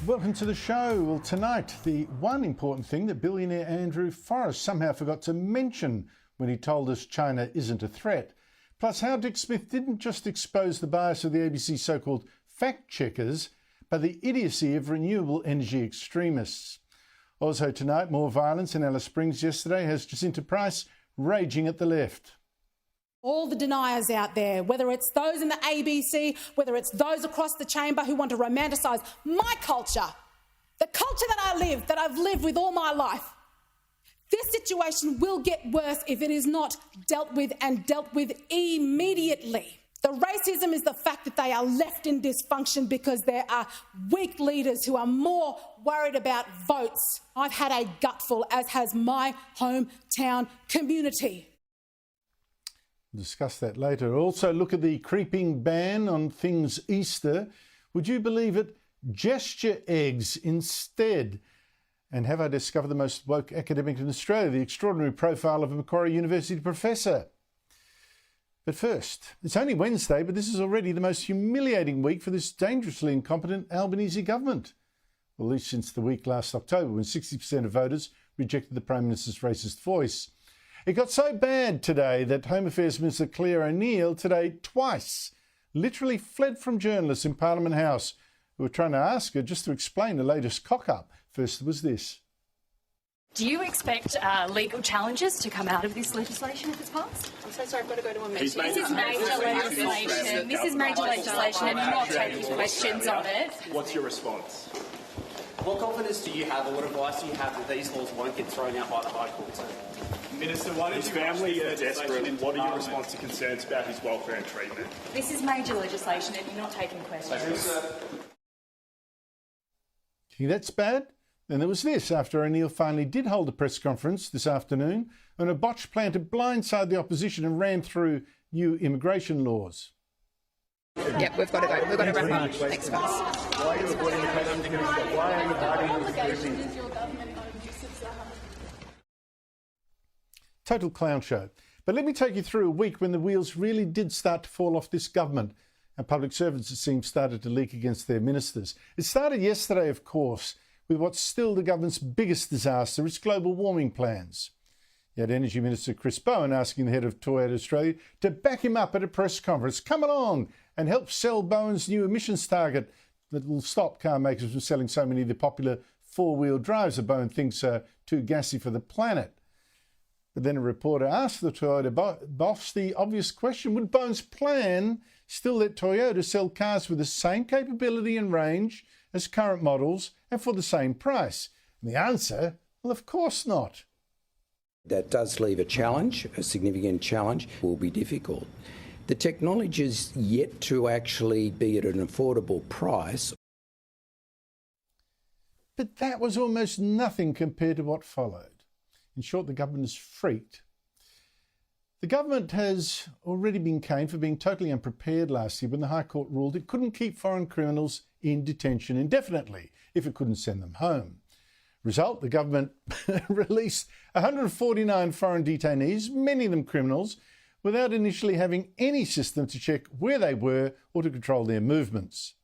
Welcome to the show. Well, tonight, the one important thing that billionaire Andrew Forrest somehow forgot to mention when he told us China isn't a threat. Plus, how Dick Smith didn't just expose the bias of the ABC's so-called fact-checkers, but the idiocy of renewable energy extremists. Also tonight, more violence in Alice Springs yesterday has Jacinta Price raging at the left. All the deniers out there, whether it's those in the ABC, whether it's those across the chamber who want to romanticise my culture, the culture that I've lived with all my life. This situation will get worse if it is not dealt with and dealt with immediately. The racism is the fact that they are left in dysfunction because there are weak leaders who are more worried about votes. I've had a gutful, as has my hometown community. We'll discuss that later. Also look at the creeping ban on things Easter. Would you believe it? Gesture eggs instead. And have I discovered the most woke academic in Australia, the extraordinary profile of a Macquarie University professor? But first, it's only Wednesday, but this is already the most humiliating week for this dangerously incompetent Albanese government. Well, at least since the week last October, when 60% of voters rejected the Prime Minister's racist voice. It got so bad today that Home Affairs Minister Claire O'Neill today twice literally fled from journalists in Parliament House who were trying to ask her just to explain the latest cock-up. First was this. Do you expect legal challenges to come out of this legislation if it's passed? I'm so sorry, I've got to go to a meeting. This is major legislation. This is major legislation and you're not taking questions on it. What's your response? What confidence do you have or what advice do you have that these laws won't get thrown out by the High Court? Minister, why did his family are desperate? What are your response to concerns about his welfare and treatment? This is major legislation and you're not taking questions. Think that's bad? Then there was this, after O'Neill finally did hold a press conference this afternoon on a botched plan to blindside the opposition and ram through new immigration laws. Yep, we've got to go. We've got to wrap up. Thanks, guys. Why are you avoiding the question? Why are you hiding this? Total clown show. But let me take you through a week when the wheels really did start to fall off this government and public servants, it seems, started to leak against their ministers. It started yesterday, of course, with what's still the government's biggest disaster, its global warming plans. You had Energy Minister Chris Bowen asking the head of Toyota Australia to back him up at a press conference. Come along and help sell Bowen's new emissions target that will stop car makers from selling so many of the popular four-wheel drives that Bowen thinks are too gassy for the planet. But then a reporter asked the Toyota boss the obvious question, would Bowen's plan still let Toyota sell cars with the same capability and range as current models and for the same price? And the answer, well, of course not. That does leave a challenge, a significant challenge. Will be difficult. The technology is yet to actually be at an affordable price. But that was almost nothing compared to what followed. In short, the government is freaked. The government has already been caned for being totally unprepared last year when the High Court ruled it couldn't keep foreign criminals in detention indefinitely if it couldn't send them home. Result, the government released 149 foreign detainees, many of them criminals, without initially having any system to check where they were or to control their movements.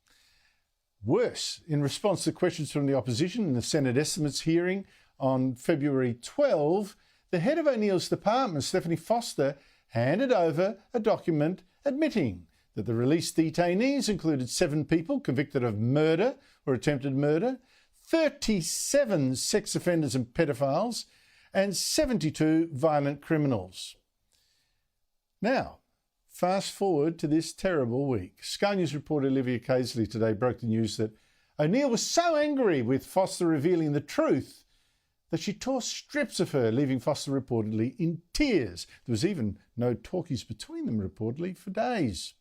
Worse, in response to questions from the opposition in the Senate estimates hearing on February 12, the head of O'Neill's department, Stephanie Foster, handed over a document admitting that the released detainees included 7 people convicted of murder or attempted murder, 37 sex offenders and pedophiles, and 72 violent criminals. Now, fast forward to this terrible week. Sky News reporter Olivia Casely today broke the news that O'Neill was so angry with Foster revealing the truth that she tore strips of her, leaving Foster reportedly in tears. There was even no talkies between them, reportedly, for days.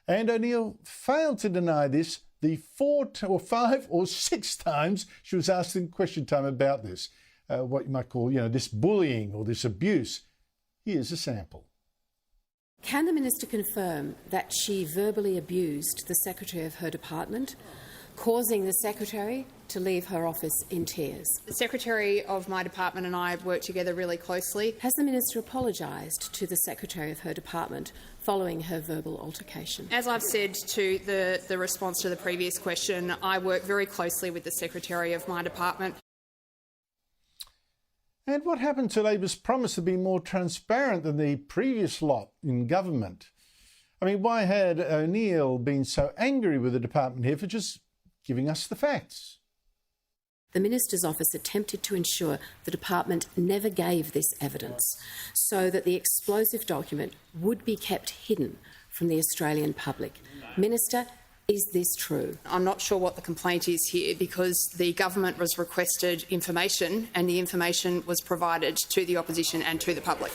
And O'Neill failed to deny this the 4 or 5 or 6 times she was asked in question time about this, what you might call, this bullying or this abuse. Here's a sample. Can the Minister confirm that she verbally abused the Secretary of her department, causing the Secretary to leave her office in tears. The Secretary of my department and I work together really closely. Has the Minister apologised to the Secretary of her department following her verbal altercation? As I've said to the response to the previous question, I work very closely with the Secretary of my department. And what happened to Labor's promise to be more transparent than the previous lot in government? I mean, why had O'Neill been so angry with the department here for just giving us the facts? The Minister's office attempted to ensure the department never gave this evidence so that the explosive document would be kept hidden from the Australian public. Minister, is this true? I'm not sure what the complaint is here because the government was requested information and the information was provided to the opposition and to the public.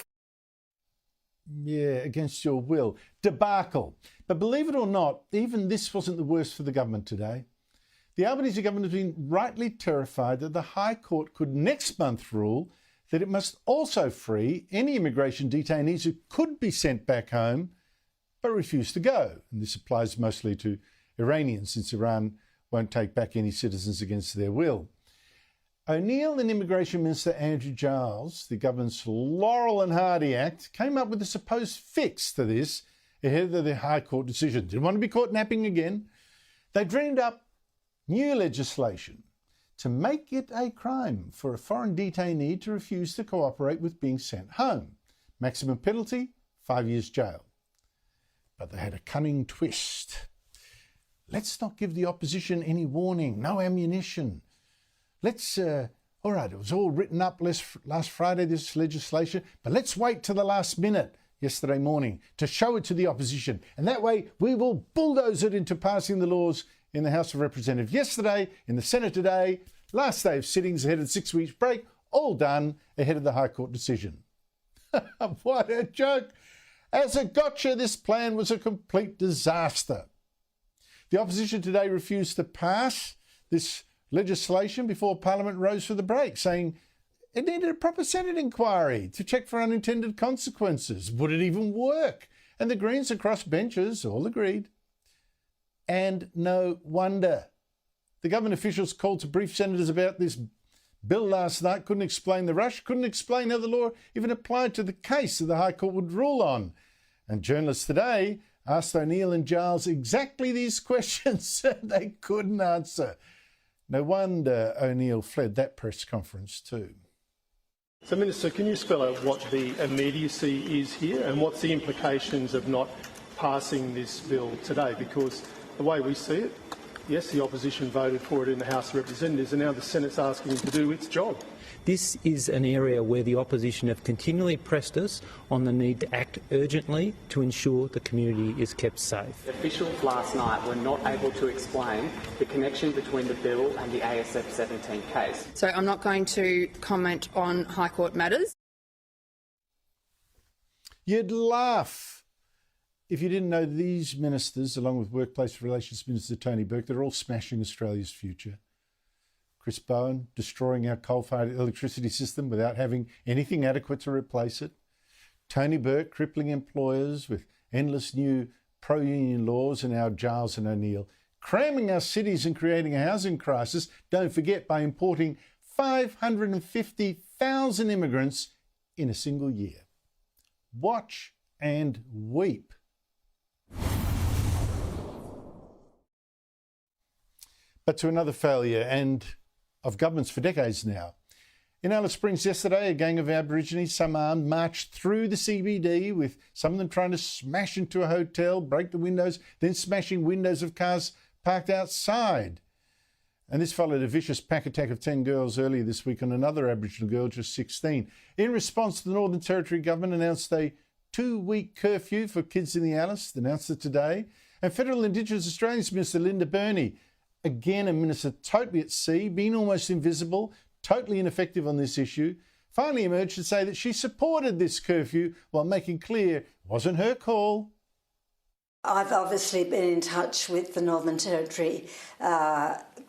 Yeah, against your will. Debacle. But believe it or not, even this wasn't the worst for the government today. The Albanese government has been rightly terrified that the High Court could next month rule that it must also free any immigration detainees who could be sent back home but refuse to go. And this applies mostly to Iranians, since Iran won't take back any citizens against their will. O'Neill and Immigration Minister Andrew Giles, the government's Laurel and Hardy Act, came up with a supposed fix to this ahead of the High Court decision. Didn't want to be caught napping again. They dreamed up new legislation to make it a crime for a foreign detainee to refuse to cooperate with being sent home. Maximum penalty, 5 years jail. But they had a cunning twist. Let's not give the opposition any warning, no ammunition. All right, it was all written up last Friday, this legislation, but let's wait till the last minute yesterday morning to show it to the opposition. And that way we will bulldoze it into passing the laws in the House of Representatives yesterday, in the Senate today, last day of sittings ahead of the 6 weeks break, all done ahead of the High Court decision. What a joke. As a gotcha, this plan was a complete disaster. The opposition today refused to pass this legislation before Parliament rose for the break, saying it needed a proper Senate inquiry to check for unintended consequences. Would it even work? And the Greens across benches all agreed. And no wonder. The government officials called to brief senators about this bill last night, couldn't explain the rush, couldn't explain how the law even applied to the case that the High Court would rule on. And journalists today asked O'Neill and Giles exactly these questions they couldn't answer. No wonder O'Neill fled that press conference too. So, Minister, can you spell out what the immediacy is here and what's the implications of not passing this bill today? Because the way we see it, yes, the opposition voted for it in the House of Representatives and now the Senate's asking it to do its job. This is an area where the opposition have continually pressed us on the need to act urgently to ensure the community is kept safe. Officials last night were not able to explain the connection between the bill and the ASF 17 case. So I'm not going to comment on High Court matters. You'd laugh if you didn't know these ministers, along with Workplace Relations Minister Tony Burke, they're all smashing Australia's future. Chris Bowen, destroying our coal-fired electricity system without having anything adequate to replace it. Tony Burke, crippling employers with endless new pro-union laws, and now Giles and O'Neill, cramming our cities and creating a housing crisis, don't forget, by importing 550,000 immigrants in a single year. Watch and weep. But to another failure, and of governments for decades now. In Alice Springs yesterday, a gang of Aborigines, some armed, marched through the CBD, with some of them trying to smash into a hotel, break the windows, then smashing windows of cars parked outside. And this followed a vicious pack attack of 10 girls earlier this week on another Aboriginal girl, just 16. In response, the Northern Territory government announced a 2-week curfew for kids in the Alice, announced it today. And Federal Indigenous Australians Minister Linda Burney, again a minister totally at sea, being almost invisible, totally ineffective on this issue, finally emerged to say that she supported this curfew while making clear it wasn't her call. I've obviously been in touch with the Northern Territory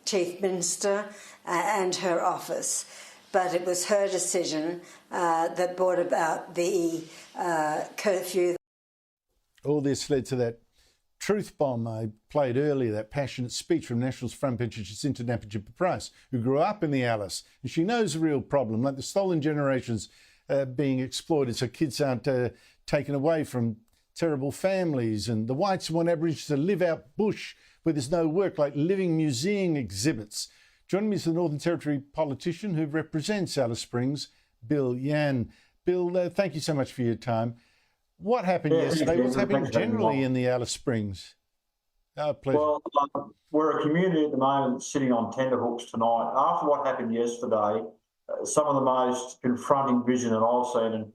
Chief Minister and her office, but it was her decision that brought about the curfew. All this led to that truth bomb I played earlier, that passionate speech from National's front bencher Jacinta Napier Price, who grew up in the Alice, and she knows the real problem, like the stolen generations being exploited so kids aren't taken away from terrible families, and the whites want Aborigines to live out bush where there's no work, like living museum exhibits. Joining me is the Northern Territory politician who represents Alice Springs, Bill Yan. Bill, thank you so much for your time. What happened yesterday? What's happening generally in the Alice Springs? Our pleasure. Well, we're a community at the moment sitting on tenterhooks tonight. After what happened yesterday, some of the most confronting vision that I've seen, and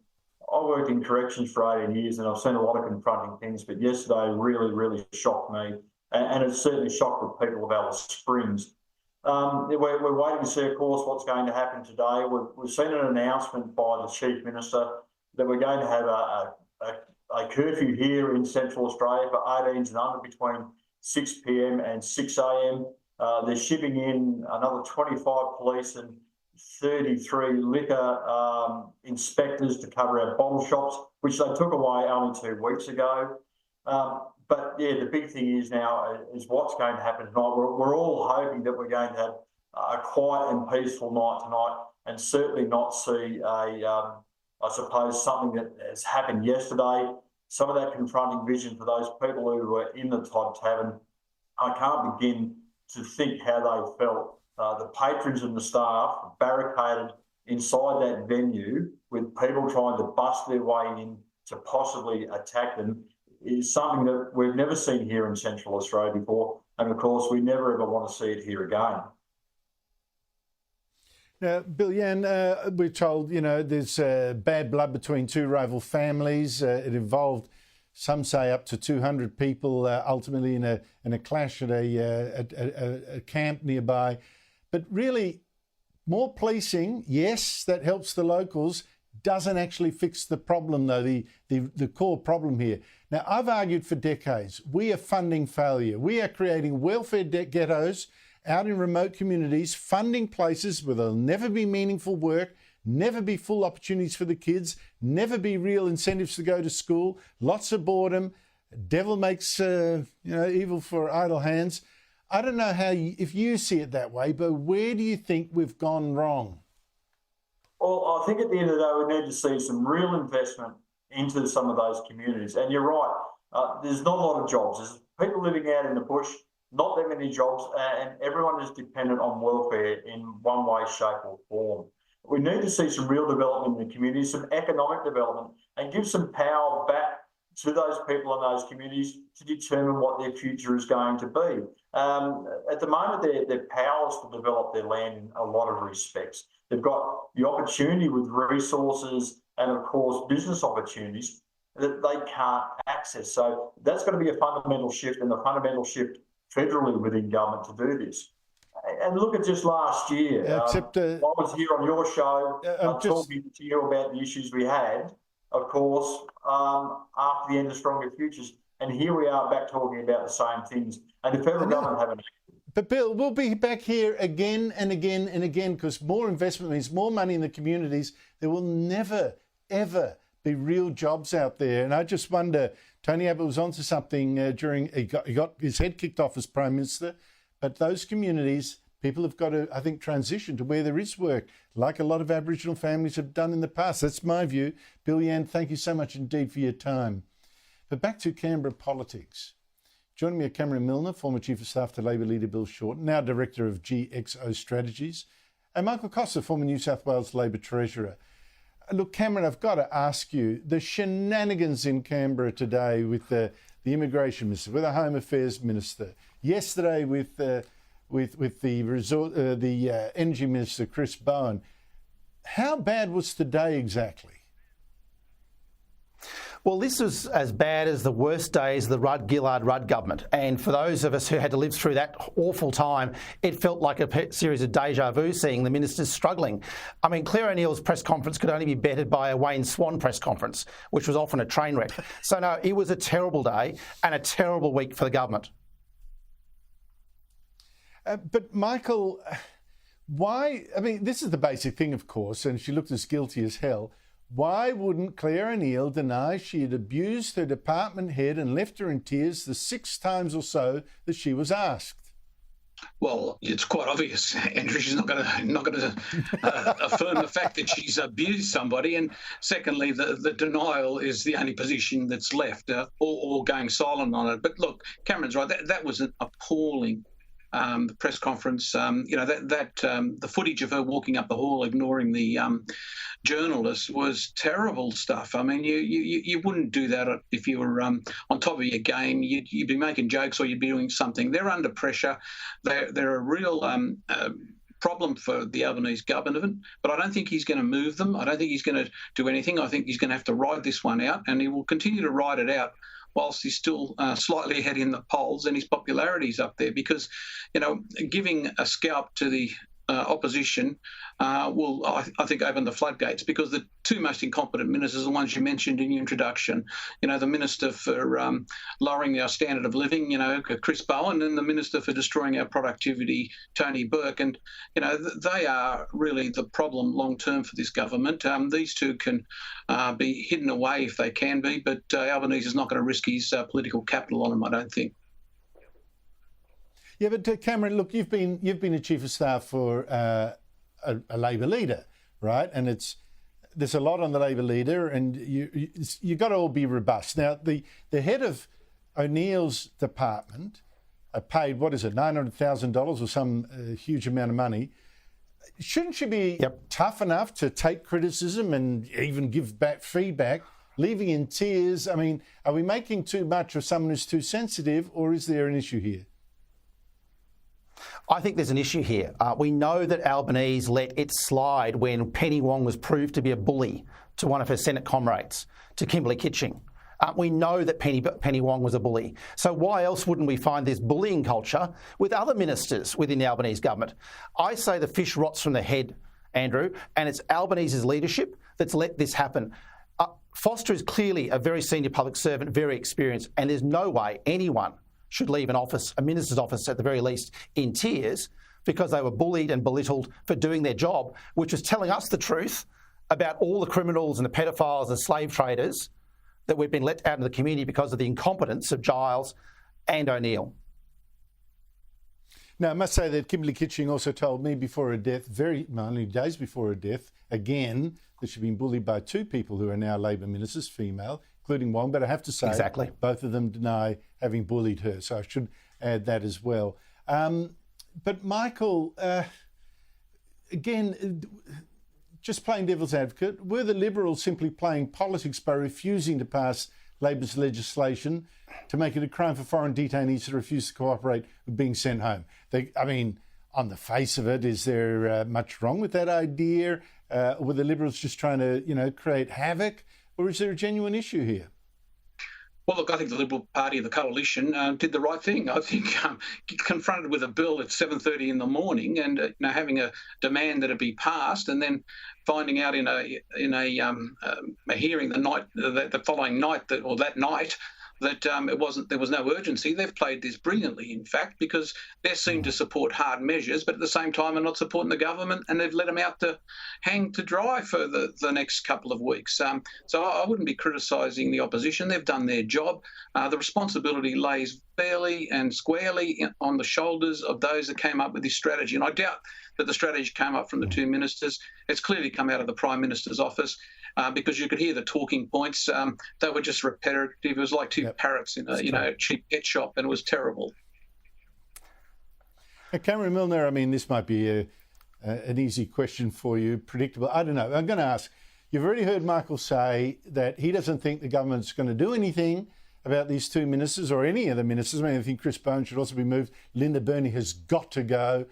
I worked in corrections for 18 years and I've seen a lot of confronting things, but yesterday really, really shocked me, and it certainly shocked the people of Alice Springs. We're waiting to see, of course, what's going to happen today. We've seen an announcement by the Chief Minister that we're going to have a curfew here in Central Australia for 18s and under between 6 p.m. and 6 a.m. They're shipping in another 25 police and 33 liquor inspectors to cover our bottle shops, which they took away only 2 weeks ago. But yeah, the big thing is now is what's going to happen tonight. We're all hoping that we're going to have a quiet and peaceful night tonight, and certainly not see I suppose something that has happened yesterday. Some of that confronting vision for those people who were in the Todd Tavern, I can't begin to think how they felt. The patrons and the staff barricaded inside that venue with people trying to bust their way in to possibly attack them is something that we've never seen here in Central Australia before. And of course, we never ever want to see it here again. Now, Bill Yan, we're told, there's bad blood between 2 rival families. It involved, some say, up to 200 people ultimately in a clash at a camp nearby. But really, more policing, yes, that helps the locals, doesn't actually fix the problem, though, the core problem here. Now, I've argued for decades, we are funding failure. We are creating welfare ghettos out in remote communities, funding places where there'll never be meaningful work, never be full opportunities for the kids, never be real incentives to go to school, lots of boredom, devil makes evil for idle hands. I don't know if you see it that way, but where do you think we've gone wrong? Well, I think at the end of the day, we need to see some real investment into some of those communities. And you're right, there's not a lot of jobs. There's people living out in the bush, not that many jobs, and everyone is dependent on welfare in one way, shape or form. We need to see some real development in the community, some economic development, and give some power back to those people in those communities to determine what their future is going to be. At the moment, they're powerless to develop their land in a lot of respects. They've got the opportunity with resources and, of course, business opportunities that they can't access. So that's going to be a fundamental shift, and a fundamental shift federally within government to do this. And look at just last year. I was here on your show talking to you about the issues we had, of course, after the end of Stronger Futures. And here we are back talking about the same things. And the federal government haven't. But Bill, we'll be back here again and again and again, because more investment means more money in the communities. There will never, ever be real jobs out there. And I just wonder, Tony Abbott was onto something during, he got his head kicked off as Prime Minister, but those communities, people have got to, I think, transition to where there is work, like a lot of Aboriginal families have done in the past. That's my view. Bill Yan, thank you so much indeed for your time. But back to Canberra politics. Joining me are Cameron Milner, former Chief of Staff to Labor leader Bill Shorten, now Director of GXO Strategies, and Michael Costa, former New South Wales Labor Treasurer. Look, Cameron, I've got to ask you, the shenanigans in Canberra today with the Immigration Minister, with the Home Affairs Minister, yesterday with the Energy Minister, Chris Bowen. How bad was today exactly? Well, this was as bad as the worst days of the Rudd-Gillard-Rudd government. And for those of us who had to live through that awful time, it felt like a series of deja vu seeing the ministers struggling. I mean, Claire O'Neill's press conference could only be bettered by a Wayne Swan press conference, which was often a train wreck. So, no, it was a terrible day and a terrible week for the government. But, Michael, why? I mean, this is the basic thing, of course, and she looked as guilty as hell. Why wouldn't Claire O'Neill deny she had abused her department head and left her in tears the 6 times or so that she was asked? Well, it's quite obvious, Andrew. She's not going to affirm the fact that she's abused somebody. And secondly, the denial is the only position that's left, or going silent on it. But look, Cameron's right. That was an appalling press conference. The footage of her walking up the hall, ignoring the journalist, was terrible stuff. I mean, you wouldn't do that if you were on top of your game. You'd be making jokes, or you'd be doing something. They're under pressure. They're a real problem for the Albanese government, but I don't think he's going to move them. I don't think he's going to do anything. I think he's going to have to ride this one out, and he will continue to ride it out whilst he's still slightly ahead in the polls and his popularity's up there, because, giving a scalp to the opposition will, I think, open the floodgates, because the 2 most incompetent ministers are the ones you mentioned in your introduction. The Minister for lowering our standard of living, Chris Bowen, and the Minister for destroying our productivity, Tony Burke. And, they are really the problem long-term for this government. These two can be hidden away if they can be, but Albanese is not going to risk his political capital on them, I don't think. Yeah, but Cameron, look, you've been a chief of staff for a Labor leader, right? And there's a lot on the Labor leader, and you got to all be robust. Now, the head of O'Neill's department paid, what is it, $900,000 or some huge amount of money. Shouldn't she be tough enough to take criticism and even give back feedback, leaving in tears? I mean, are we making too much of someone who's too sensitive, or is there an issue here? I think there's an issue here. We know that Albanese let it slide when Penny Wong was proved to be a bully to one of her Senate comrades, to Kimberley Kitching. We know that Penny Wong was a bully. So why else wouldn't we find this bullying culture with other ministers within the Albanese government? I say the fish rots from the head, Andrew, and it's Albanese's leadership that's let this happen. Foster is clearly a very senior public servant, very experienced, and there's no way anyone should leave an office, a minister's office at the very least, in tears because they were bullied and belittled for doing their job, which was telling us the truth about all the criminals and the pedophiles and slave traders that we've been let out in the community because of the incompetence of Giles and O'Neill. Now, I must say that Kimberley Kitching also told me before her death, only days before her death, again, that she'd been bullied by 2 people who are now Labor ministers, female, including Wong, but I have to say, both of them deny having bullied her, so I should add that as well. But Michael, again, just playing devil's advocate, were the Liberals simply playing politics by refusing to pass Labor's legislation to make it a crime for foreign detainees to refuse to cooperate with being sent home? On the face of it, is there much wrong with that idea? Were the Liberals just trying to, create havoc? Or is there a genuine issue here? Well, look, I think the Liberal Party of the coalition did the right thing. I think confronted with a bill at 7:30 in the morning and having a demand that it be passed, and then finding out in a hearing the following night that night that there was no urgency. They've played this brilliantly, in fact, because they seem to support hard measures, but at the same time are not supporting the government, and they've let them out to hang to dry for the next couple of weeks. So I wouldn't be criticising the opposition. They've done their job. The responsibility lays fairly and squarely on the shoulders of those that came up with this strategy, and I doubt that the strategy came up from the 2 ministers. It's clearly come out of the Prime Minister's office. Because you could hear the talking points. They were just repetitive. It was like 2 parrots in a cheap pet shop, and it was terrible. Cameron Milner, I mean, this might be an easy question for you, predictable. I don't know. I'm going to ask. You've already heard Michael say that he doesn't think the government's going to do anything about these 2 ministers or any of the ministers. I mean, I think Chris Bowen should also be moved. Linda Burney has got to go,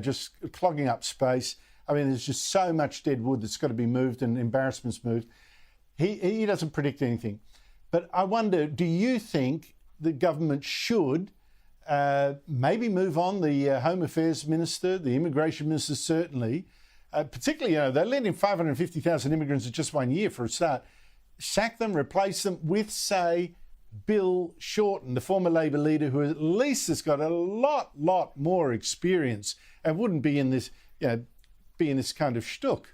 just clogging up space. I mean, there's just so much dead wood that's got to be moved and embarrassments moved. He doesn't predict anything. But I wonder, do you think the government should maybe move on the Home Affairs Minister, the Immigration Minister certainly, particularly, they let in 550,000 immigrants in just 1 year for a start, sack them, replace them with, say, Bill Shorten, the former Labor leader, who at least has got a lot more experience and wouldn't be in this, be in this kind of shtuck?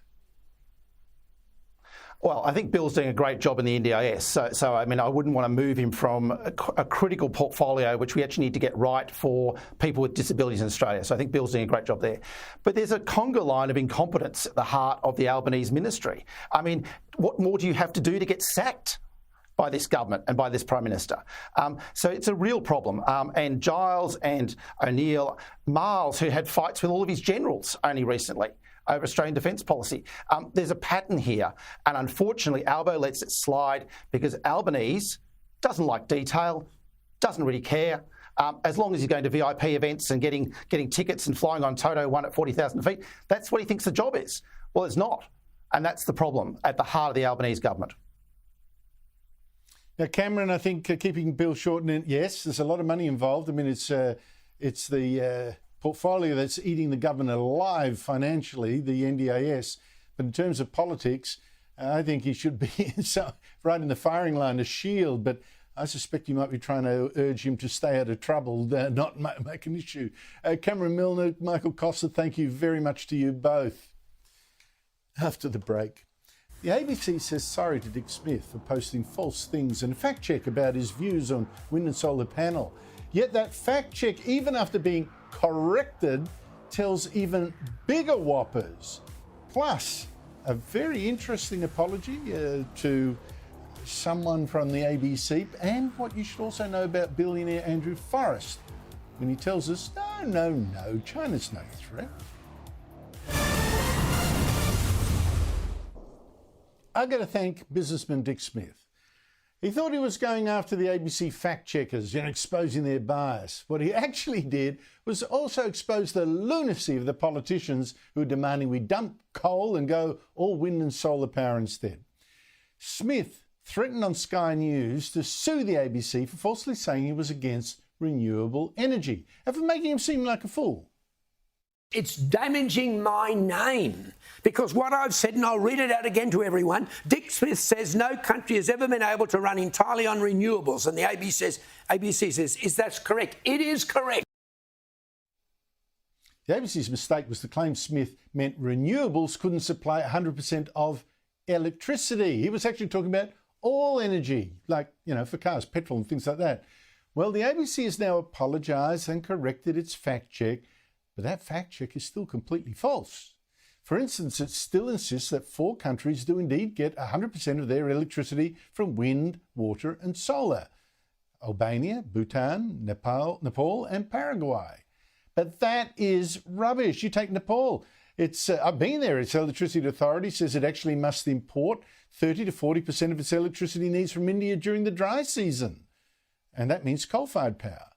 Well, I think Bill's doing a great job in the NDIS. So I mean, I wouldn't want to move him from a critical portfolio, which we actually need to get right for people with disabilities in Australia. So I think Bill's doing a great job there. But there's a conga line of incompetence at the heart of the Albanese ministry. I mean, what more do you have to do to get sacked by this government and by this Prime Minister? So it's a real problem. And Giles and O'Neill, Miles, who had fights with all of his generals only recently over Australian defence policy. There's a pattern here, and unfortunately Albo lets it slide because Albanese doesn't like detail, doesn't really care. As long as he's going to VIP events and getting tickets and flying on Toto 1 at 40,000 feet, that's what he thinks the job is. Well, it's not, and that's the problem at the heart of the Albanese government. Now, Cameron, I think keeping Bill short, and yes, there's a lot of money involved. I mean, it's the portfolio that's eating the government alive financially, the NDIS. But in terms of politics, I think he should be right in the firing line, a shield. But I suspect you might be trying to urge him to stay out of trouble, not make an issue. Cameron Milner, Michael Costa, thank you very much to you both. After the break. The ABC says sorry to Dick Smith for posting false things and fact check about his views on wind and solar panel. Yet that fact check, even after being corrected, tells even bigger whoppers. Plus, a very interesting apology to someone from the ABC, and what you should also know about billionaire Andrew Forrest when he tells us, no, China's no threat. I've got to thank businessman Dick Smith. He thought he was going after the ABC fact checkers, exposing their bias. What he actually did was also expose the lunacy of the politicians who are demanding we dump coal and go all wind and solar power instead. Smith threatened on Sky News to sue the ABC for falsely saying he was against renewable energy and for making him seem like a fool. It's damaging my name because what I've said, and I'll read it out again to everyone, Dick Smith says no country has ever been able to run entirely on renewables. And the ABC says, is that correct? It is correct. The ABC's mistake was to claim Smith meant renewables couldn't supply 100% of electricity. He was actually talking about all energy, like, for cars, petrol and things like that. Well, the ABC has now apologised and corrected its fact check, but that fact check is still completely false. For instance, it still insists that 4 countries do indeed get 100% of their electricity from wind, water and solar. Albania, Bhutan, Nepal and Paraguay. But that is rubbish. You take Nepal. I've been there. Its electricity authority says it actually must import 30 to 40% of its electricity needs from India during the dry season. And that means coal-fired power.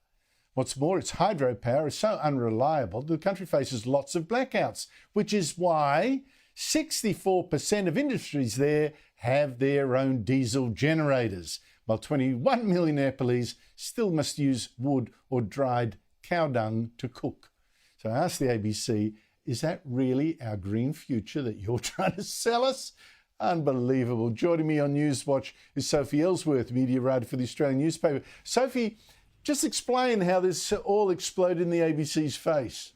What's more, its hydropower is so unreliable the country faces lots of blackouts, which is why 64% of industries there have their own diesel generators, while 21 million Nepalese still must use wood or dried cow dung to cook. So I asked the ABC, is that really our green future that you're trying to sell us? Unbelievable. Joining me on Newswatch is Sophie Ellsworth, media writer for the Australian newspaper. Sophie, just explain how this all exploded in the ABC's face.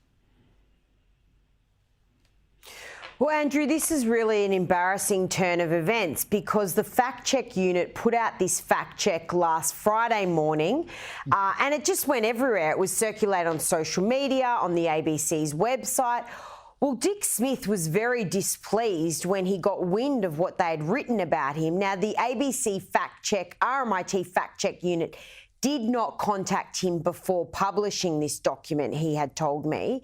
Well, Andrew, this is really an embarrassing turn of events because the fact check unit put out this fact check last Friday morning and it just went everywhere. It was circulated on social media, on the ABC's website. Well, Dick Smith was very displeased when he got wind of what they had written about him. Now, the ABC fact check, RMIT fact check unit did not contact him before publishing this document, he had told me.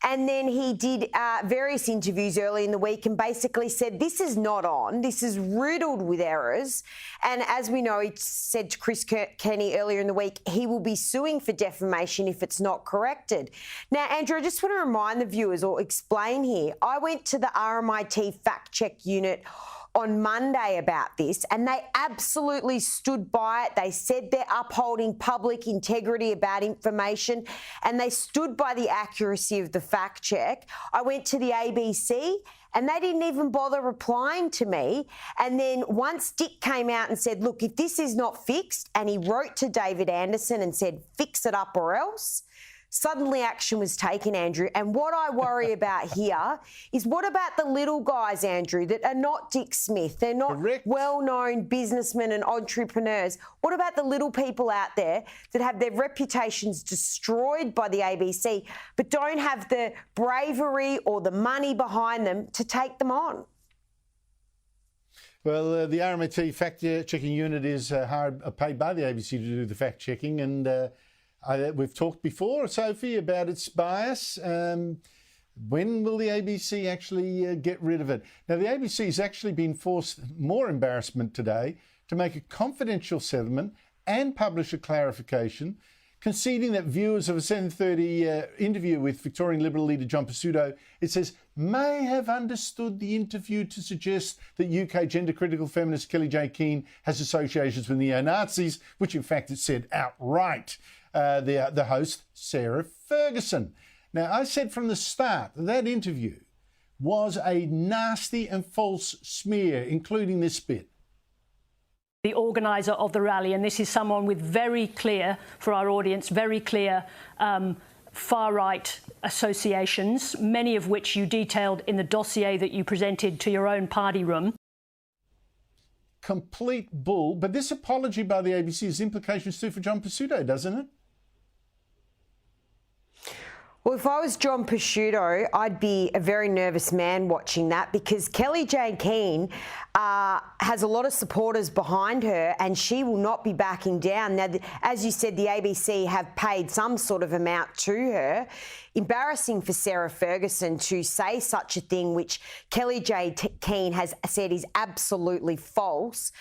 And then he did various interviews early in the week and basically said, this is not on, this is riddled with errors. And as we know, he said to Chris Kenny earlier in the week, he will be suing for defamation if it's not corrected. Now, Andrew, I just want to remind the viewers or explain here, I went to the RMIT fact check unit on Monday about this and they absolutely stood by it. They said they're upholding public integrity about information and they stood by the accuracy of the fact check. I went to the ABC and they didn't even bother replying to me. And then once Dick came out and said, look, if this is not fixed, and he wrote to David Anderson and said, fix it up or else, suddenly action was taken, Andrew. And what I worry about here is what about the little guys, Andrew, that are not Dick Smith? They're not well-known businessmen and entrepreneurs. What about the little people out there that have their reputations destroyed by the ABC but don't have the bravery or the money behind them to take them on? Well, the RMIT fact-checking unit is paid by the ABC to do the fact-checking, and we've talked before, Sophie, about its bias. When will the ABC actually get rid of it? Now, the ABC has actually been forced more embarrassment today to make a confidential settlement and publish a clarification, conceding that viewers of a 7:30 interview with Victorian Liberal leader John Pesutto, it says, may have understood the interview to suggest that UK gender-critical feminist Kellie-Jay Keen has associations with neo-Nazis, which in fact it said outright. The host, Sarah Ferguson. Now, I said from the start that interview was a nasty and false smear, including this bit. The organiser of the rally, and this is someone with very clear, for our audience, very clear far-right associations, many of which you detailed in the dossier that you presented to your own party room. Complete bull, but this apology by the ABC has implications too for John Pesutto, doesn't it? Well, if I was John Pesutto, I'd be a very nervous man watching that, because Kellie-Jay Keen has a lot of supporters behind her and she will not be backing down. Now, as you said, the ABC have paid some sort of amount to her. Embarrassing for Sarah Ferguson to say such a thing, which Kellie-Jay Keen has said is absolutely false.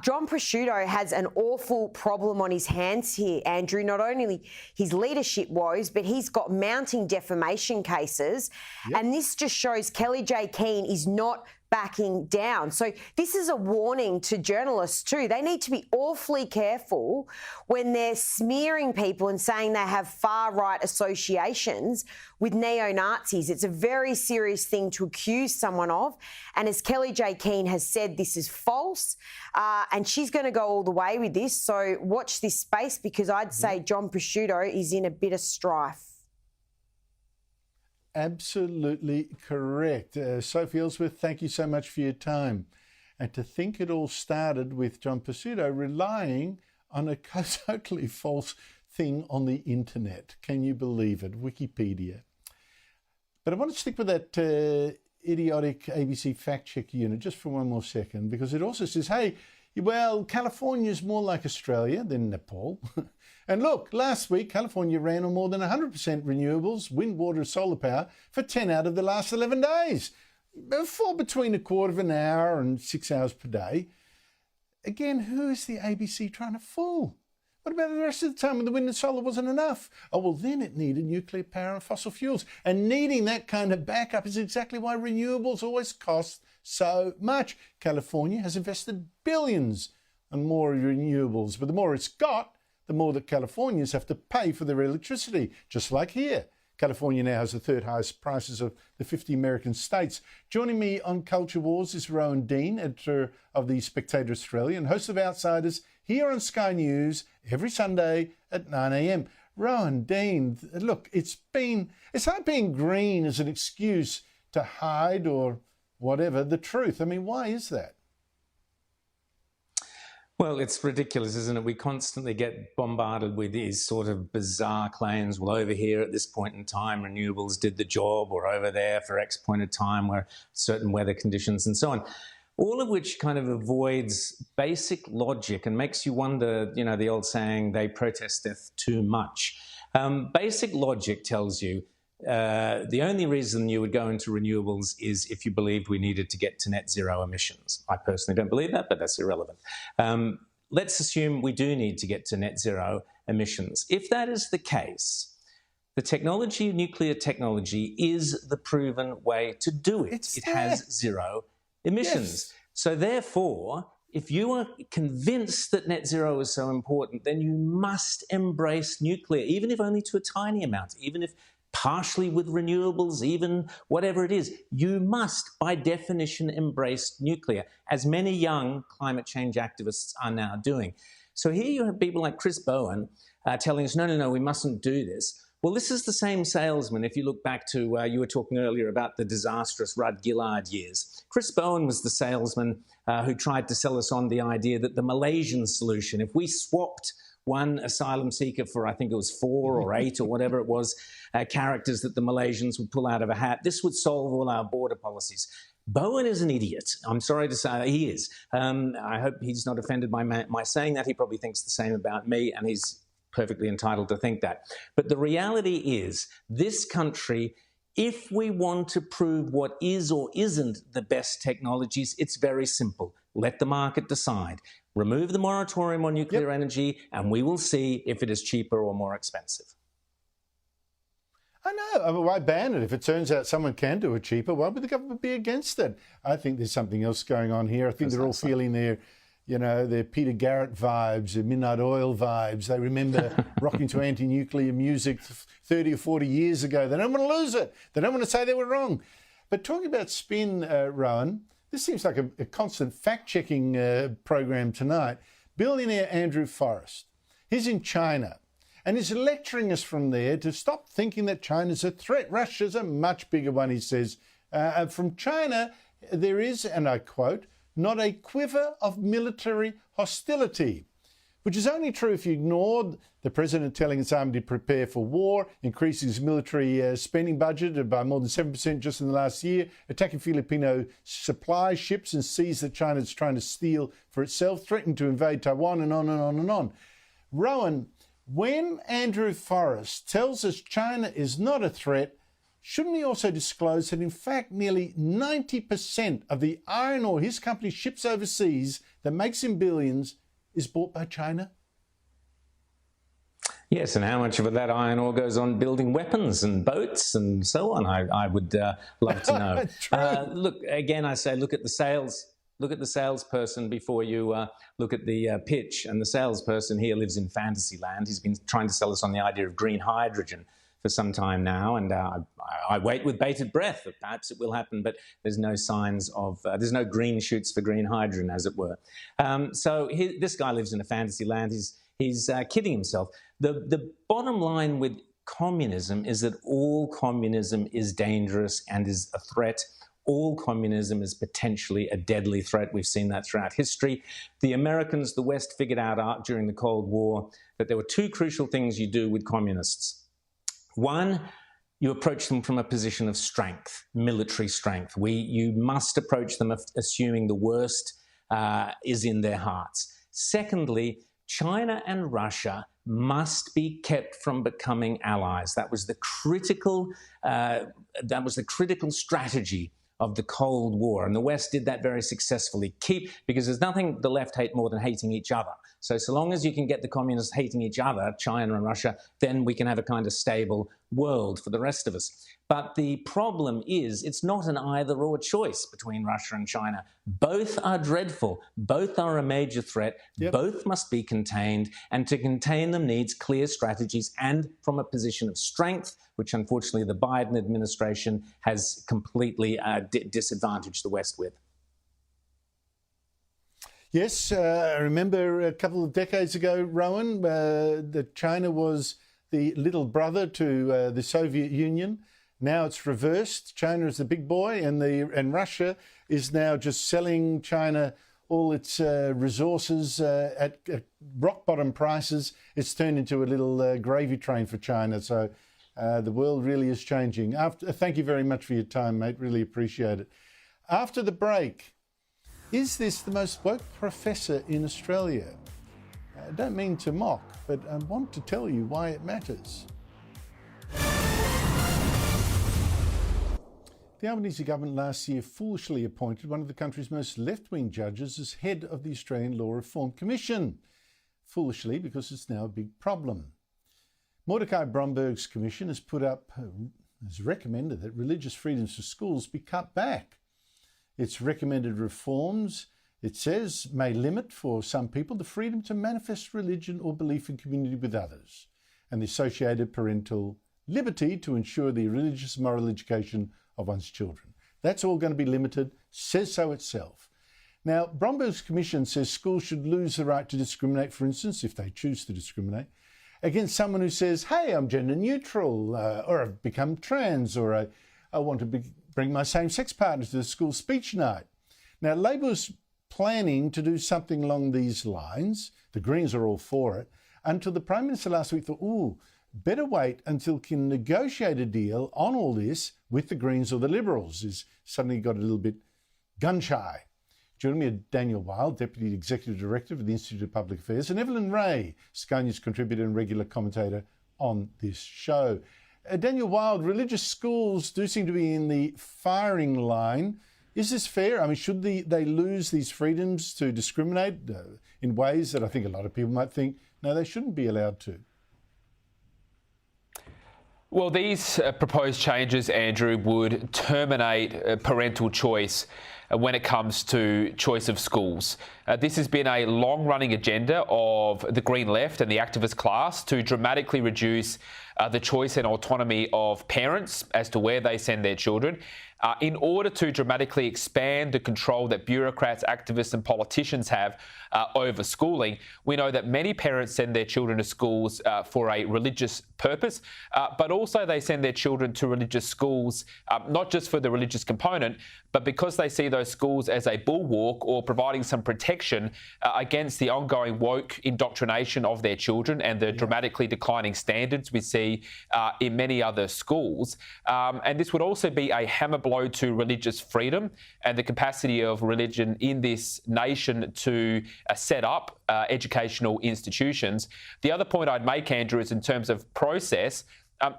John Pesutto has an awful problem on his hands here, Andrew. Not only his leadership woes, but he's got mounting defamation cases. Yep. And this just shows Kellie-Jay Keen is not backing down. So this is a warning to journalists too. They need to be awfully careful when they're smearing people and saying they have far-right associations with neo-Nazis. It's a very serious thing to accuse someone of. And as Kellie-Jay Keen has said, this is false. And she's going to go all the way with this. So watch this space, because I'd say John Pesutto is in a bit of strife. Absolutely correct. Sophie Ellsworth, thank you so much for your time. And to think it all started with John Pesutto relying on a totally false thing on the internet. Can you believe it? Wikipedia. But I want to stick with that idiotic ABC fact-check unit just for one more second, because it also says, hey, well, California's more like Australia than Nepal. And look, last week, California ran on more than 100% renewables, wind, water, solar power for 10 out of the last 11 days. Fall between a quarter of an hour and 6 hours per day. Again, who is the ABC trying to fool? What about the rest of the time when the wind and solar wasn't enough? Oh, well, then it needed nuclear power and fossil fuels. And needing that kind of backup is exactly why renewables always cost so much. California has invested billions on more renewables, but the more it's got, the more that Californians have to pay for their electricity, just like here. California now has the third highest prices of the 50 American states. Joining me on Culture Wars is Rowan Dean, editor of The Spectator Australia and host of Outsiders here on Sky News every Sunday at 9 a.m. Rowan Dean, look, it's like being green as an excuse to hide or whatever the truth. I mean, why is that? Well, it's ridiculous, isn't it? We constantly get bombarded with these sort of bizarre claims. Well, over here at this point in time, renewables did the job, or over there for X point of time where certain weather conditions and so on. All of which kind of avoids basic logic and makes you wonder, you know, the old saying, they protesteth too much. Basic logic tells you the only reason you would go into renewables is if you believed we needed to get to net zero emissions. I personally don't believe that, but that's irrelevant. Let's assume we do need to get to net zero emissions. If that is the case, the technology, nuclear technology, is the proven way to do it. It has zero emissions. Yes. So therefore, if you are convinced that net zero is so important, then you must embrace nuclear, even if only to a tiny amount, even if partially with renewables, even whatever it is. You must, by definition, embrace nuclear, as many young climate change activists are now doing. So here you have people like Chris Bowen telling us, no, we mustn't do this. Well, this is the same salesman. If you look back to, you were talking earlier about the disastrous Rudd Gillard years. Chris Bowen was the salesman who tried to sell us on the idea that the Malaysian solution, if we swapped one asylum seeker for, I think it was 4 or 8 or whatever it was, characters that the Malaysians would pull out of a hat, this would solve all our border policies. Bowen is an idiot. I'm sorry to say he is. I hope he's not offended by my saying that. He probably thinks the same about me, and he's perfectly entitled to think that. But the reality is, this country, if we want to prove what is or isn't the best technologies, it's very simple. Let the market decide. Remove the moratorium on nuclear energy, and we will see if it is cheaper or more expensive. I know. I mean, why ban it? If it turns out someone can do it cheaper, why would the government be against it? I think there's something else going on here. I think they're all feeling their Peter Garrett vibes, their Midnight Oil vibes. They remember rocking to anti-nuclear music 30 or 40 years ago. They don't want to lose it. They don't want to say they were wrong. But talking about spin, Rowan, this seems like a constant fact-checking program tonight. Billionaire Andrew Forrest, he's in China, and he's lecturing us from there to stop thinking that China's a threat. Russia's a much bigger one, he says. From China, there is, and I quote, not a quiver of military hostility, which is only true if you ignore the president telling his army to prepare for war, increasing his military spending budget by more than 7% just in the last year, attacking Filipino supply ships and seas that China is trying to steal for itself, threatening to invade Taiwan, and on and on and on. Rowan, when Andrew Forrest tells us China is not a threat, shouldn't he also disclose that, in fact, nearly 90% of the iron ore his company ships overseas that makes him billions is bought by China? Yes, and how much of that iron ore goes on building weapons and boats and so on? I would love to know. Look, again, I say, look at the sales. Look at the salesperson before you look at the pitch. And the salesperson here lives in fantasy land. He's been trying to sell us on the idea of green hydrogen for some time now, and I wait with bated breath that perhaps it will happen, but there's no signs of, there's no green shoots for green hydrogen, as it were. So this guy lives in a fantasy land. He's kidding himself. The bottom line with communism is that all communism is dangerous and is a threat. All communism is potentially a deadly threat. We've seen that throughout history. The Americans, the West, figured out during the Cold War that there were 2 crucial things you do with communists. One, you approach them from a position of strength, military strength. You must approach them assuming the worst is in their hearts. Secondly, China and Russia must be kept from becoming allies. That was the critical strategy of the Cold War, and the West did that very successfully. Because there's nothing the left hate more than hating each other. So long as you can get the communists hating each other, China and Russia, then we can have a kind of stable world for the rest of us. But the problem is, it's not an either-or choice between Russia and China. Both are dreadful. Both are a major threat. Both must be contained. And to contain them needs clear strategies and from a position of strength, which unfortunately the Biden administration has completely disadvantaged the West with. Yes, I remember a couple of decades ago, Rowan, that China was the little brother to the Soviet Union. Now it's reversed. China is the big boy, and Russia is now just selling China all its resources at rock bottom prices. It's turned into a little gravy train for China. So the world really is changing. Thank you very much for your time, mate. Really appreciate it. After the break, is this the most woke professor in Australia? I don't mean to mock, but I want to tell you why it matters. The Albanese government last year foolishly appointed one of the country's most left-wing judges as head of the Australian Law Reform Commission. Foolishly, because it's now a big problem. Mordecai Bromberg's commission has recommended that religious freedoms for schools be cut back. Its recommended reforms, it says, may limit for some people the freedom to manifest religion or belief in community with others, and the associated parental liberty to ensure the religious moral education of one's children. That's all going to be limited, says so itself. Now, Bromberg's commission says schools should lose the right to discriminate, for instance, if they choose to discriminate, against someone who says, hey, I'm gender neutral, or I've become trans, or I want to bring my same-sex partner to the school speech night. Now, Labor's planning to do something along these lines. The Greens are all for it, until the Prime Minister last week thought, ooh, better wait until can negotiate a deal on all this with the Greens or the Liberals. He's suddenly got a little bit gun-shy. Joining me are Daniel Wild, Deputy Executive Director of the Institute of Public Affairs, and Evelyn Ray, Sky News contributor and regular commentator on this show. Daniel Wild, religious schools do seem to be in the firing line. Is this fair? I mean, should they lose these freedoms to discriminate in ways that I think a lot of people might think, no, they shouldn't be allowed to? Well, these proposed changes, Andrew, would terminate parental choice when it comes to choice of schools. This has been a long-running agenda of the Green Left and the activist class to dramatically reduce the choice and autonomy of parents as to where they send their children, in order to dramatically expand the control that bureaucrats, activists and politicians have over schooling. We know that many parents send their children to schools for a religious purpose, but also they send their children to religious schools, not just for the religious component, but because they see those schools as a bulwark or providing some protection against the ongoing woke indoctrination of their children and the dramatically declining standards we see in many other schools. And this would also be a hammer blow to religious freedom and the capacity of religion in this nation to set up educational institutions. The other point I'd make, Andrew, is in terms of process.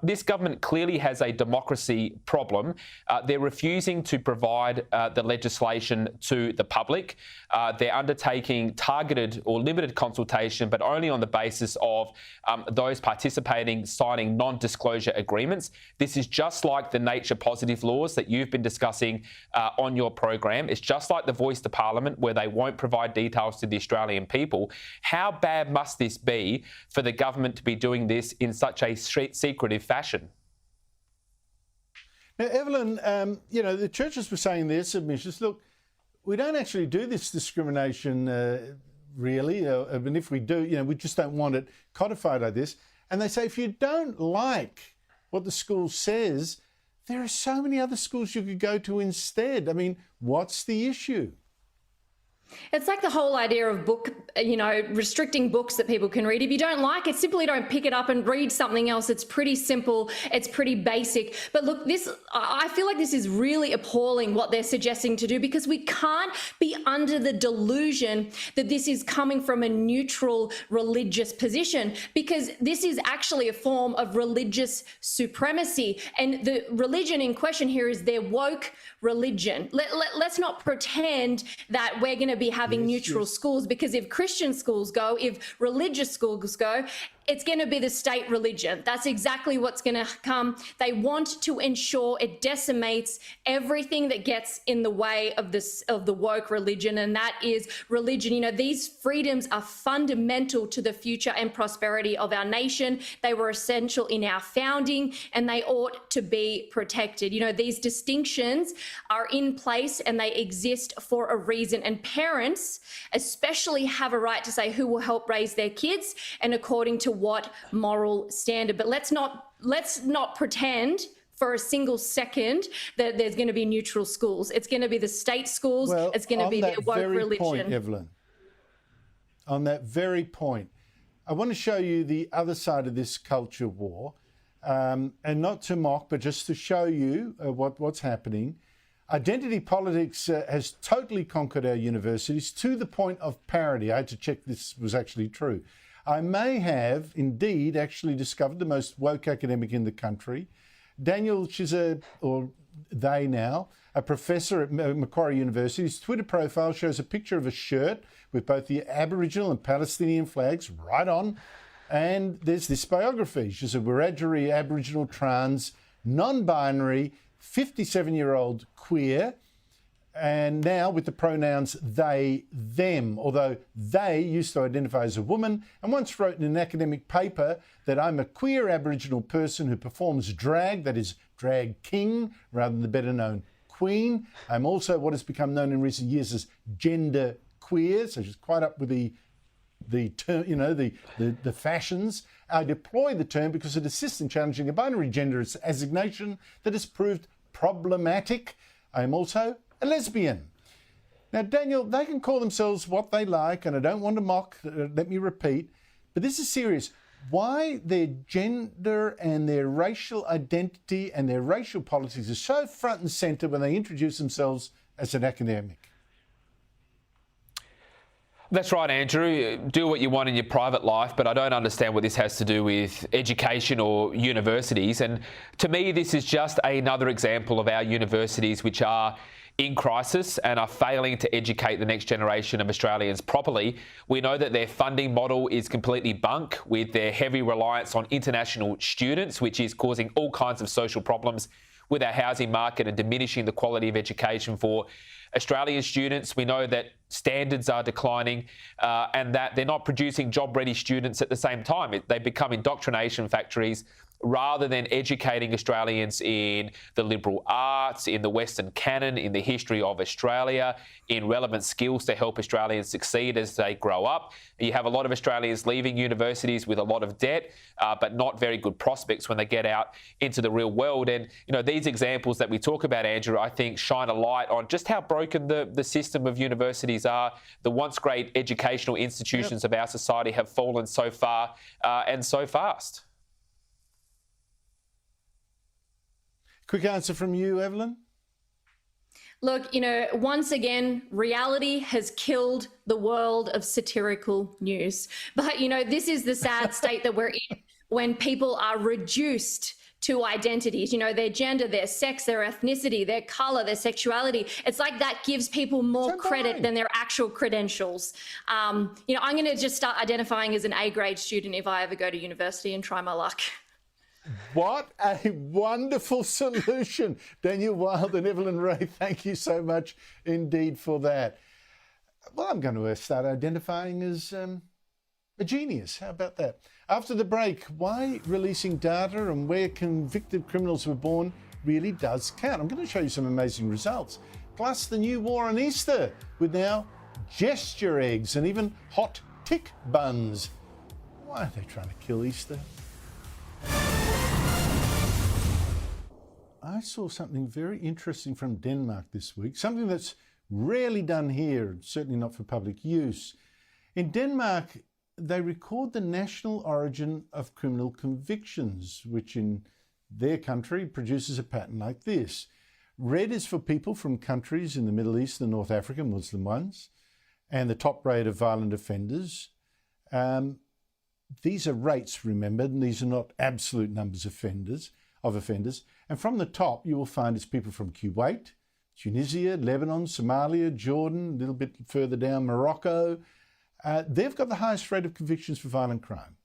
This government clearly has a democracy problem. They're refusing to provide the legislation to the public. They're undertaking targeted or limited consultation, but only on the basis of those participating signing non-disclosure agreements. This is just like the nature positive laws that you've been discussing on your program. It's just like the Voice to Parliament, where they won't provide details to the Australian people. How bad must this be for the government to be doing this in such a secretive fashion? Now, Evelyn, the churches were saying in their submissions, look, we don't actually do this discrimination really, and if we do, we just don't want it codified like this. And they say if you don't like what the school says, there are so many other schools you could go to instead. I mean, what's the issue? It's like the whole idea of restricting books that people can read. If you don't like it, simply don't pick it up and read something else. It's pretty simple. It's pretty basic. But look, I feel like this is really appalling what they're suggesting to do, because we can't be under the delusion that this is coming from a neutral religious position, because this is actually a form of religious supremacy. And the religion in question here is their woke religion. Let's not pretend that we're going to be having neutral schools, because if Christian schools go, if religious schools go, it's going to be the state religion. That's exactly what's going to come. They want to ensure it decimates everything that gets in the way of the woke religion, and that is religion. These freedoms are fundamental to the future and prosperity of our nation. They were essential in our founding, and they ought to be protected. These distinctions are in place and they exist for a reason, and parents especially have a right to say who will help raise their kids and according to what moral standard. But let's not pretend for a single second that there's going to be neutral schools. It's going to be the state schools. It's going to be their woke religion. Point, Evelyn, on that very point, I want to show you the other side of this culture war, and not to mock, but just to show you what's happening. Identity politics has totally conquered our universities to the point of parody. I had to check this was actually true. I may have indeed actually discovered the most woke academic in the country. Daniel, she's a professor at Macquarie University. His Twitter profile shows a picture of a shirt with both the Aboriginal and Palestinian flags right on. And there's this biography. She's a Wiradjuri Aboriginal trans, non-binary, 57-year-old queer, and now with the pronouns they, them, although they used to identify as a woman, and once wrote in an academic paper that I'm a queer Aboriginal person who performs drag, that is drag king, rather than the better known queen. I'm also what has become known in recent years as gender queer, so she's quite up with the the term, the fashions. I deploy the term because it assists in challenging a binary gender assignation that has proved problematic. I am also a lesbian. Now, Daniel, they can call themselves what they like, and I don't want to mock, let me repeat, but this is serious. Why their gender and their racial identity and their racial politics are so front and centre when they introduce themselves as an academic? That's right, Andrew. Do what you want in your private life, but I don't understand what this has to do with education or universities. And to me, this is just another example of our universities which are in crisis and are failing to educate the next generation of Australians properly. We know that their funding model is completely bunk with their heavy reliance on international students, which is causing all kinds of social problems with our housing market and diminishing the quality of education for Australian students. We know that standards are declining and that they're not producing job-ready students at the same time. They become indoctrination factories rather than educating Australians in the liberal arts, in the Western canon, in the history of Australia, in relevant skills to help Australians succeed as they grow up. You have a lot of Australians leaving universities with a lot of debt, but not very good prospects when they get out into the real world. And, these examples that we talk about, Andrew, I think shine a light on just how broken the system of universities are. The once great educational institutions of our society have fallen so far and so fast. Quick answer from you, Evelyn. Look, once again, reality has killed the world of satirical news. But, this is the sad state that we're in when people are reduced to identities, their gender, their sex, their ethnicity, their colour, their sexuality. It's like that gives people more credit than their actual credentials. I'm going to just start identifying as an A-grade student if I ever go to university and try my luck. What a wonderful solution. Daniel Wild and Evelyn Ray, thank you so much indeed for that. Well, I'm going to start identifying as a genius. How about that? After the break, why releasing data and where convicted criminals were born really does count. I'm going to show you some amazing results. Plus the new war on Easter with now gesture eggs and even hot tick buns. Why are they trying to kill Easter? I saw something very interesting from Denmark this week, something that's rarely done here, certainly not for public use. In Denmark, they record the national origin of criminal convictions, which in their country produces a pattern like this. Red is for people from countries in the Middle East and North Africa, Muslim ones, and the top rate of violent offenders. These are rates, remember, and these are not absolute numbers of offenders. And from the top, you will find it's people from Kuwait, Tunisia, Lebanon, Somalia, Jordan, a little bit further down, Morocco. They've got the highest rate of convictions for violent crime.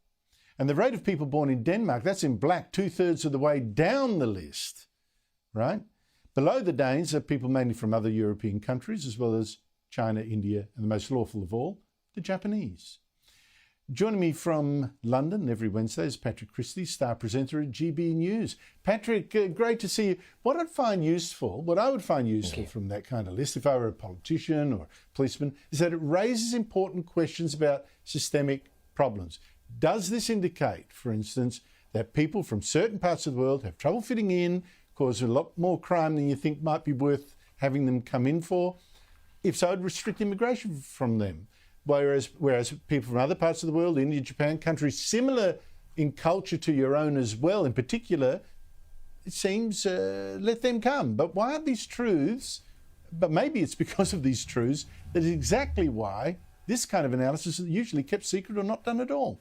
And the rate of people born in Denmark, that's in black, 2/3 of the way down the list, right? Below the Danes are people mainly from other European countries, as well as China, India, and the most lawful of all, the Japanese. Joining me from London every Wednesday is Patrick Christie, star presenter at GB News. Patrick, great to see you. What I would find useful from that kind of list, if I were a politician or policeman, is that it raises important questions about systemic problems. Does this indicate, for instance, that people from certain parts of the world have trouble fitting in, cause a lot more crime than you think might be worth having them come in for? If so, I'd restrict immigration from them. Whereas people from other parts of the world, India, Japan, countries similar in culture to your own as well, in particular, it seems, let them come. But why aren't these truths, but maybe it's because of these truths, that is exactly why this kind of analysis is usually kept secret or not done at all.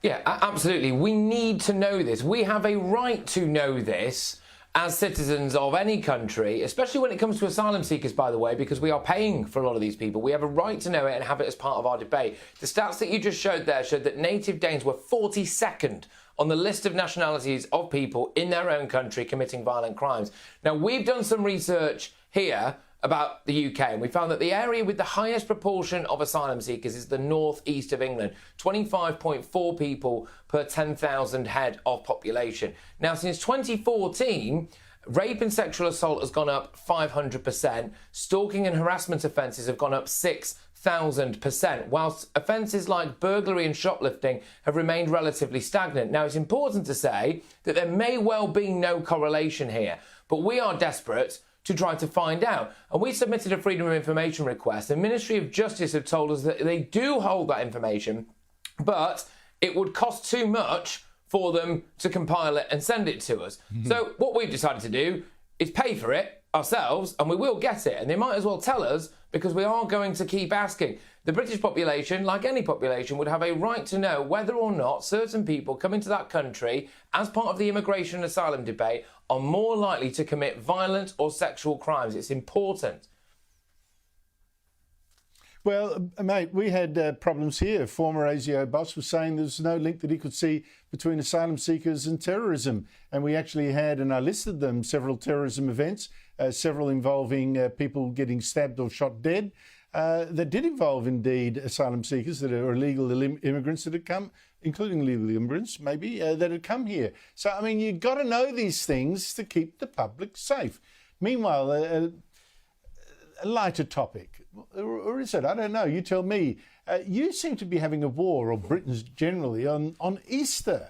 Yeah, absolutely. We need to know this. We have a right to know this as citizens of any country, especially when it comes to asylum seekers, by the way, because we are paying for a lot of these people. We have a right to know it and have it as part of our debate. The stats that you just showed there showed that native Danes were 42nd on the list of nationalities of people in their own country committing violent crimes. Now, we've done some research here about the UK, and we found that the area with the highest proportion of asylum seekers is the northeast of England, 25.4 people per 10,000 head of population. Now, since 2014, rape and sexual assault has gone up 500%, stalking and harassment offences have gone up 6,000%. 1,000%, whilst offences like burglary and shoplifting have remained relatively stagnant. Now, it's important to say that there may well be no correlation here, but we are desperate to try to find out. And we submitted a Freedom of Information request. The Ministry of Justice have told us that they do hold that information, but it would cost too much for them to compile it and send it to us. So what we've decided to do is pay for it ourselves, and we will get it. And they might as well tell us, because we are going to keep asking. The British population, like any population, would have a right to know whether or not certain people coming to that country as part of the immigration and asylum debate are more likely to commit violent or sexual crimes. It's important. Well, mate, we had problems here. Former ASIO boss was saying there's no link that he could see between asylum seekers and terrorism. And we actually had, and I listed them, several terrorism events, several involving people getting stabbed or shot dead, that did involve, indeed, asylum seekers that are illegal immigrants that had come, including illegal immigrants, maybe, that had come here. So, I mean, you've got to know these things to keep the public safe. Meanwhile, a lighter topic. Or is it? I don't know. You tell me. You seem to be having a war, or Britons generally, on Easter.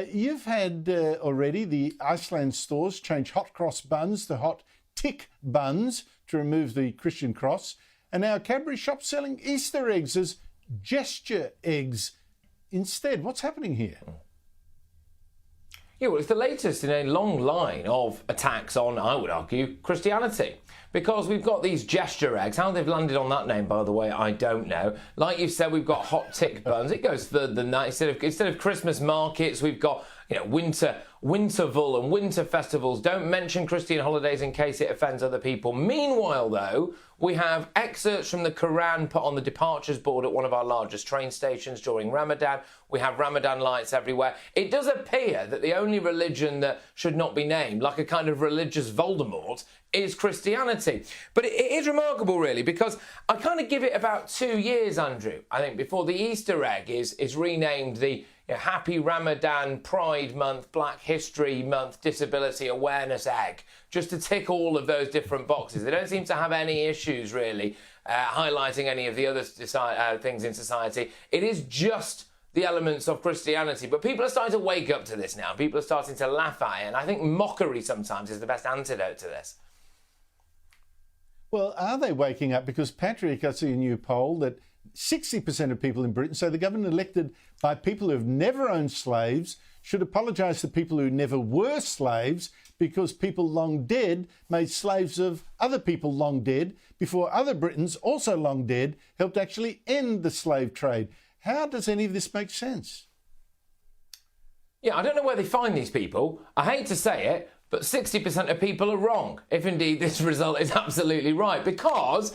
You've had already the Iceland stores change hot cross buns to hot tick buns to remove the Christian cross. And now Cadbury shops selling Easter eggs as gesture eggs instead. What's happening here? Yeah, well, it's the latest in a long line of attacks on, I would argue, Christianity. Because we've got these gesture eggs. How they've landed on that name, by the way, I don't know. Like you said, we've got hot tick buns. It goes further than that. Instead of Christmas markets, we've got winterval and winter festivals. Don't mention Christian holidays in case it offends other people. Meanwhile, though, we have excerpts from the Quran put on the departures board at one of our largest train stations during Ramadan. We have Ramadan lights everywhere. It does appear that the only religion that should not be named, like a kind of religious Voldemort, is Christianity. But it is remarkable, really, because I kind of give it about 2 years, Andrew, I think, before the Easter egg is renamed the Happy Ramadan, Pride Month, Black History Month, Disability Awareness Egg, just to tick all of those different boxes. They don't seem to have any issues, really, highlighting any of the other things in society. It is just the elements of Christianity. But people are starting to wake up to this now. People are starting to laugh at it. And I think mockery sometimes is the best antidote to this. Well, are they waking up? Because, Patrick, I see a new poll that 60% of people in Britain say the government elected by people who have never owned slaves should apologise to people who never were slaves, because people long dead made slaves of other people long dead before other Britons, also long dead, helped actually end the slave trade. How does any of this make sense? Yeah, I don't know where they find these people. I hate to say it, but 60% of people are wrong, if indeed this result is absolutely right. Because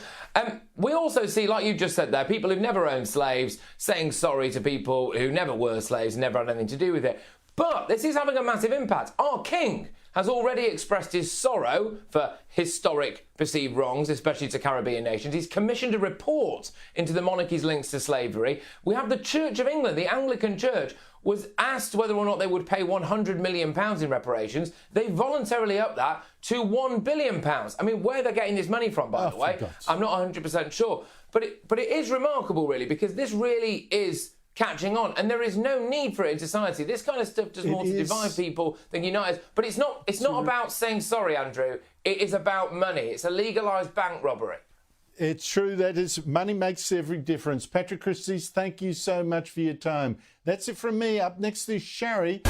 we also see, like you just said there, people who've never owned slaves saying sorry to people who never were slaves, never had anything to do with it. But this is having a massive impact. Our king has already expressed his sorrow for historic perceived wrongs, especially to Caribbean nations. He's commissioned a report into the monarchy's links to slavery. We have the Church of England, the Anglican Church, was asked whether or not they would pay £100 million in reparations. They voluntarily upped that to £1 billion. I mean, where they're getting this money from, by the way, I'm not 100% sure. But it is remarkable, really, because this really is catching on, and there is no need for it in society. This kind of stuff does more to divide people than unite us. But it's not about saying sorry, Andrew. It is about money. It's a legalised bank robbery. It's true that money makes every difference. Patrick Christys, thank you so much for your time. That's it from me. Up next is Shari.